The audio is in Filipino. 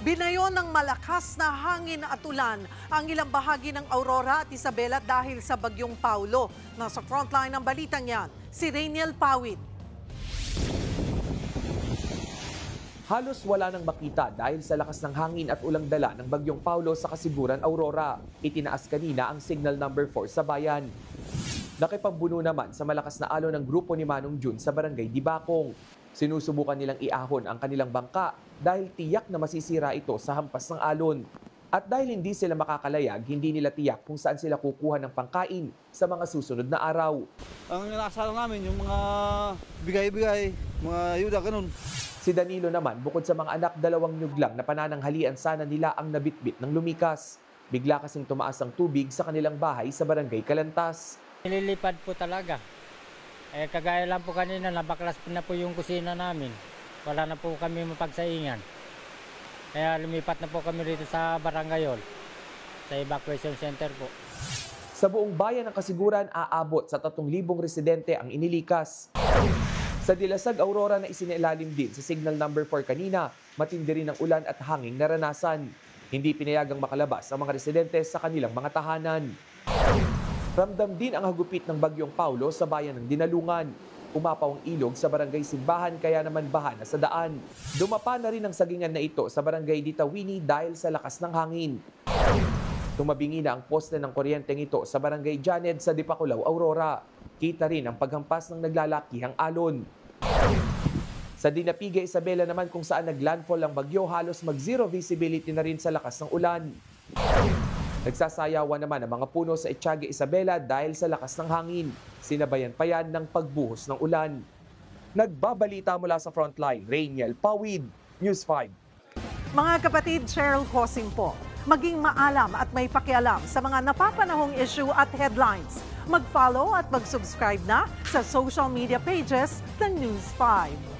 Binayo ng malakas na hangin at ulan ang ilang bahagi ng Aurora at Isabela dahil sa bagyong Paulo. Nasa frontline ng balitang yan, si Rainiel Pawid. Halos wala nang makita dahil sa lakas ng hangin at ulang dala ng bagyong Paulo sa Kasiburan, Aurora. Itinaas kanina ang signal number 4 sa bayan. Nakipagbuno naman sa malakas na alon ng grupo ni Manong Jun sa barangay Dibacong. Sinusubukan nilang iahon ang kanilang bangka dahil tiyak na masisira ito sa hampas ng alon. At dahil hindi sila makakalayag, hindi nila tiyak kung saan sila kukuha ng pangkain sa mga susunod na araw. Ang inaasahan namin yung mga bigay-bigay, mga ayuda, ganun. Si Danilo naman, bukod sa mga anak, 2 nyug lang na panananghalian sana nila ang nabitbit ng lumikas. Bigla kasing tumaas ang tubig sa kanilang bahay sa barangay Calantas. Nililipad po talaga. Kagaya lang po kanina, nabaklas na po yung kusina namin. Wala na po kami mapagsaingan. Kaya lumipat na po kami rito sa Barangayol, sa evacuation center po. Sa buong bayan ng Kasiguran, aabot sa 3,000 residente ang inilikas. Sa Dilasag, Aurora na isinilalim din sa signal number 4 kanina, matindi rin ang ulan at hanging naranasan. Hindi pinayagang makalabas ang mga residente sa kanilang mga tahanan. Ramdam din ang hagupit ng bagyong Paulo sa bayan ng Dinalungan. Umapaw ang ilog sa barangay Simbahan kaya naman baha na sa daan. Dumapa na rin ang sagingan na ito sa barangay Ditawini dahil sa lakas ng hangin. Tumabingi na ang poste ng kuryenteng ito sa barangay Janed sa Dipakulaw, Aurora. Kita rin ang paghampas ng naglalakihang alon. Sa Dinapiga, Isabela naman kung saan naglandfall ang bagyo, halos mag-zero visibility na rin sa lakas ng ulan. Nagsasayawan naman ang mga puno sa Etiaga, Isabela dahil sa lakas ng hangin. Sinabayan pa yan ng pagbuhos ng ulan. Nagbabalita mula sa frontline, Rainiel Pawid, News 5. Mga kapatid, Cheryl Cosing po. Maging maalam at may pakialam sa mga napapanahong issue at headlines. Mag-follow at mag-subscribe na sa social media pages ng News 5.